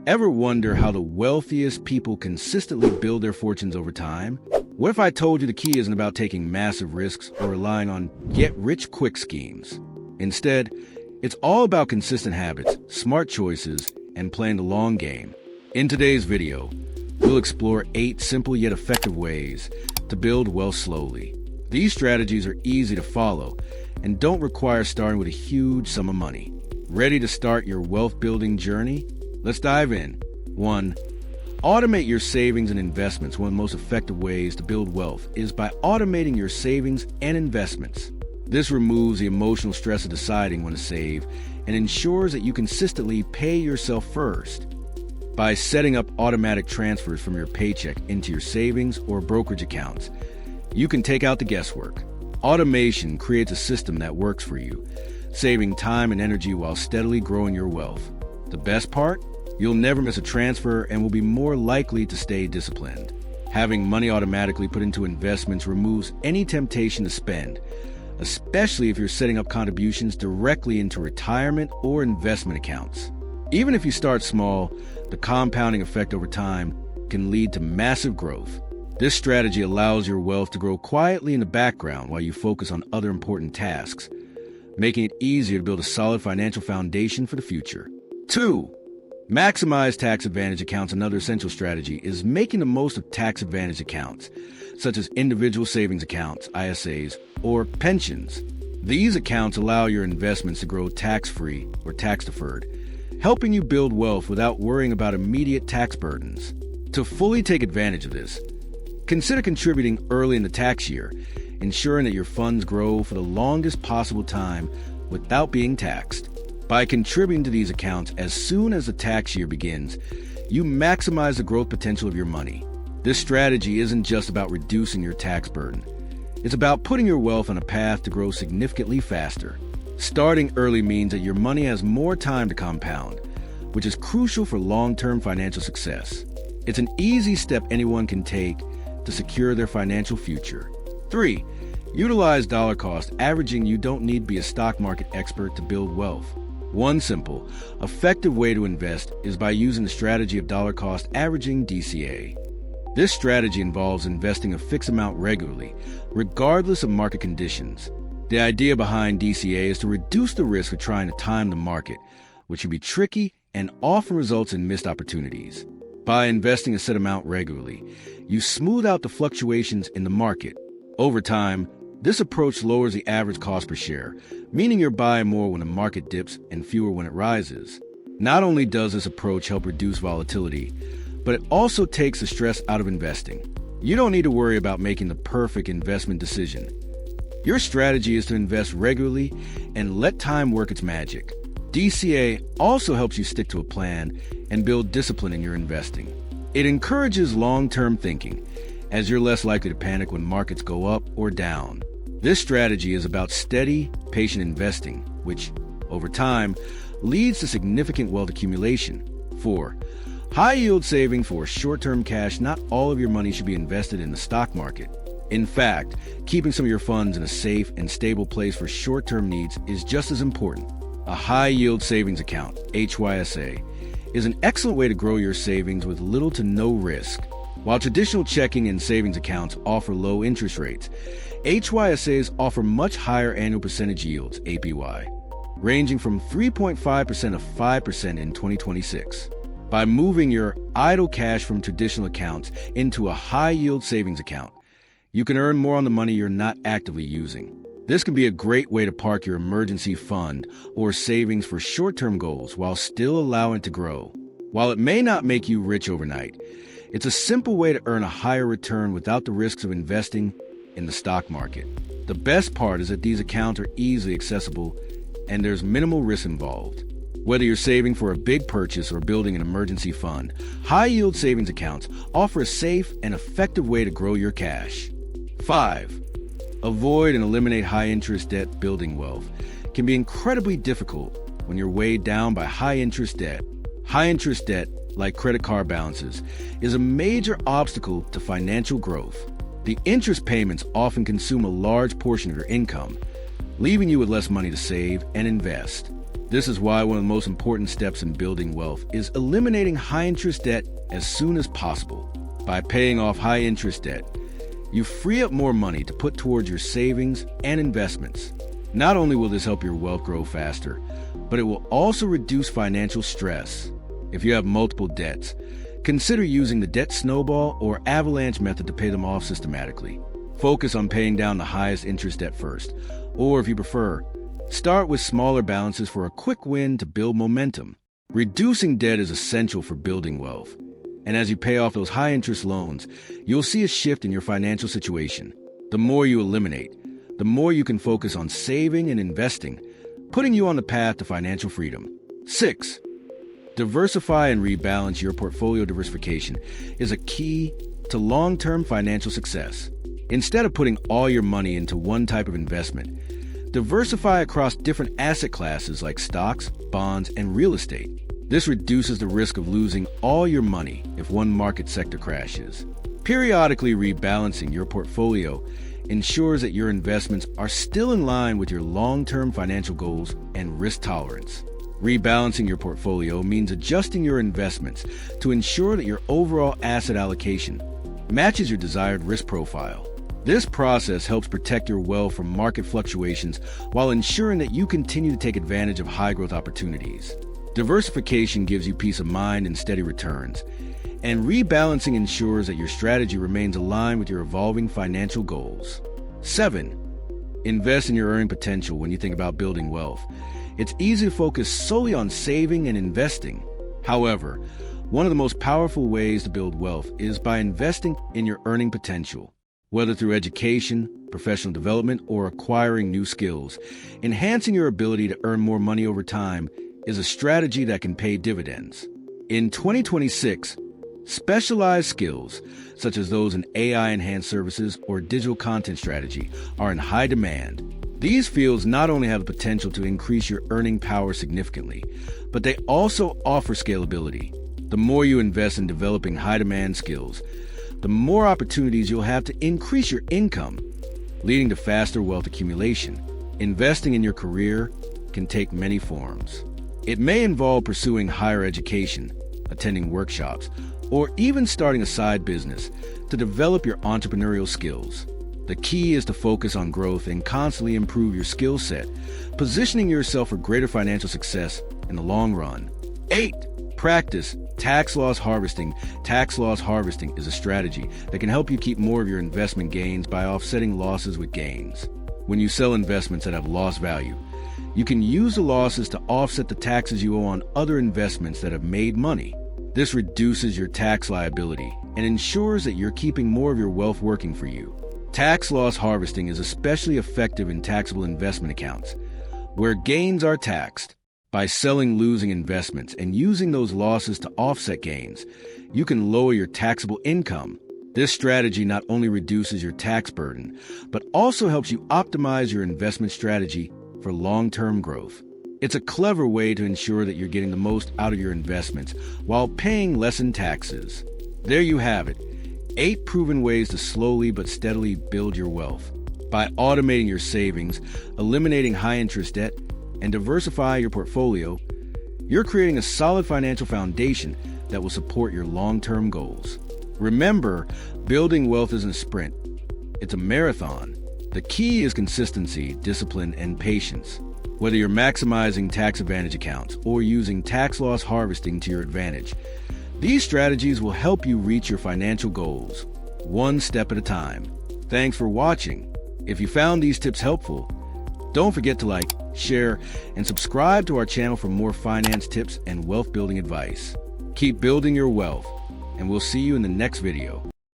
Ever wonder how the wealthiest people consistently build their fortunes over time? What if I told you the key isn't about taking massive risks or relying on get-rich-quick schemes? Instead, it's all about consistent habits, smart choices, and playing the long game. In today's video, we'll explore 8 simple yet effective ways to build wealth slowly. These strategies are easy to follow and don't require starting with a huge sum of money. Ready to start your wealth-building journey? Let's dive in. 1. Automate your savings and investments. One of the most effective ways to build wealth is by automating your savings and investments. This removes the emotional stress of deciding when to save and ensures that you consistently pay yourself first. By setting up automatic transfers from your paycheck into your savings or brokerage accounts, you can take out the guesswork. Automation creates a system that works for you, saving time and energy while steadily growing your wealth. The best part? You'll never miss a transfer and will be more likely to stay disciplined. Having money automatically put into investments removes any temptation to spend, especially if you're setting up contributions directly into retirement or investment accounts. Even if you start small, the compounding effect over time can lead to massive growth. This strategy allows your wealth to grow quietly in the background while you focus on other important tasks, making it easier to build a solid financial foundation for the future. 2. Maximize tax advantage accounts. Another essential strategy is making the most of tax advantage accounts, such as individual savings accounts, ISAs, or pensions. These accounts allow your investments to grow tax-free or tax-deferred, helping you build wealth without worrying about immediate tax burdens. To fully take advantage of this, consider contributing early in the tax year, ensuring that your funds grow for the longest possible time without being taxed. By contributing to these accounts as soon as the tax year begins, you maximize the growth potential of your money. This strategy isn't just about reducing your tax burden. It's about putting your wealth on a path to grow significantly faster. Starting early means that your money has more time to compound, which is crucial for long-term financial success. It's an easy step anyone can take to secure their financial future. 3. Utilize dollar cost averaging. You don't need to be a stock market expert to build wealth. One simple, effective way to invest is by using the strategy of dollar cost averaging (DCA). This strategy involves investing a fixed amount regularly, regardless of market conditions. The idea behind DCA is to reduce the risk of trying to time the market, which can be tricky and often results in missed opportunities. By investing a set amount regularly, you smooth out the fluctuations in the market. Over time, this approach lowers the average cost per share, meaning you're buying more when the market dips and fewer when it rises. Not only does this approach help reduce volatility, but it also takes the stress out of investing. You don't need to worry about making the perfect investment decision. Your strategy is to invest regularly and let time work its magic. DCA also helps you stick to a plan and build discipline in your investing. It encourages long-term thinking, as you're less likely to panic when markets go up or down. This strategy is about steady, patient investing, which, over time, leads to significant wealth accumulation. 4. High-yield saving for short-term cash. Not all of your money should be invested in the stock market. In fact, keeping some of your funds in a safe and stable place for short-term needs is just as important. A high-yield savings account, HYSA, is an excellent way to grow your savings with little to no risk. While traditional checking and savings accounts offer low interest rates, HYSAs offer much higher annual percentage yields, APY, ranging from 3.5% to 5% in 2026. By moving your idle cash from traditional accounts into a high-yield savings account, you can earn more on the money you're not actively using. This can be a great way to park your emergency fund or savings for short-term goals while still allowing it to grow. While it may not make you rich overnight, it's a simple way to earn a higher return without the risks of investing in the stock market. The best part is that these accounts are easily accessible and there's minimal risk involved. Whether you're saving for a big purchase or building an emergency fund, high-yield savings accounts offer a safe and effective way to grow your cash. 5. Avoid and eliminate high-interest debt. Building wealth can be incredibly difficult when you're weighed down by high-interest debt. High-interest debt, like credit card balances, is a major obstacle to financial growth. The interest payments often consume a large portion of your income, leaving you with less money to save and invest. This is why one of the most important steps in building wealth is eliminating high-interest debt as soon as possible. By paying off high-interest debt, you free up more money to put towards your savings and investments. Not only will this help your wealth grow faster, but it will also reduce financial stress. If you have multiple debts, consider using the debt snowball or avalanche method to pay them off systematically. Focus on paying down the highest interest debt first, or if you prefer, start with smaller balances for a quick win to build momentum. Reducing debt is essential for building wealth. And as you pay off those high-interest loans, you'll see a shift in your financial situation. The more you eliminate, the more you can focus on saving and investing, putting you on the path to financial freedom. 6. Diversify and rebalance. Your portfolio diversification is a key to long-term financial success. Instead of putting all your money into one type of investment, diversify across different asset classes like stocks, bonds, and real estate. This reduces the risk of losing all your money if one market sector crashes. Periodically rebalancing your portfolio ensures that your investments are still in line with your long-term financial goals and risk tolerance. Rebalancing your portfolio means adjusting your investments to ensure that your overall asset allocation matches your desired risk profile. This process helps protect your wealth from market fluctuations while ensuring that you continue to take advantage of high-growth opportunities. Diversification gives you peace of mind and steady returns, and rebalancing ensures that your strategy remains aligned with your evolving financial goals. 7. Invest in your earning potential. When you think about building wealth, it's easy to focus solely on saving and investing. However, one of the most powerful ways to build wealth is by investing in your earning potential. Whether through education, professional development, or acquiring new skills, enhancing your ability to earn more money over time is a strategy that can pay dividends. In 2026, specialized skills, such as those in AI-enhanced services or digital content strategy, are in high demand. These fields not only have the potential to increase your earning power significantly, but they also offer scalability. The more you invest in developing high-demand skills, the more opportunities you'll have to increase your income, leading to faster wealth accumulation. Investing in your career can take many forms. It may involve pursuing higher education, attending workshops, or even starting a side business to develop your entrepreneurial skills. The key is to focus on growth and constantly improve your skill set, positioning yourself for greater financial success in the long run. 8. Practice tax loss harvesting. Tax loss harvesting is a strategy that can help you keep more of your investment gains by offsetting losses with gains. When you sell investments that have lost value, you can use the losses to offset the taxes you owe on other investments that have made money. This reduces your tax liability and ensures that you're keeping more of your wealth working for you. Tax loss harvesting is especially effective in taxable investment accounts, where gains are taxed. By selling losing investments and using those losses to offset gains, you can lower your taxable income. This strategy not only reduces your tax burden, but also helps you optimize your investment strategy for long-term growth. It's a clever way to ensure that you're getting the most out of your investments while paying less in taxes. There you have it, 8 proven ways to slowly but steadily build your wealth. By automating your savings, eliminating high-interest debt, and diversify your portfolio, you're creating a solid financial foundation that will support your long-term goals. Remember, building wealth isn't a sprint, it's a marathon. The key is consistency, discipline, and patience. Whether you're maximizing tax advantage accounts or using tax loss harvesting to your advantage, these strategies will help you reach your financial goals, one step at a time. Thanks for watching. If you found these tips helpful, don't forget to like, share, and subscribe to our channel for more finance tips and wealth building advice. Keep building your wealth, and we'll see you in the next video.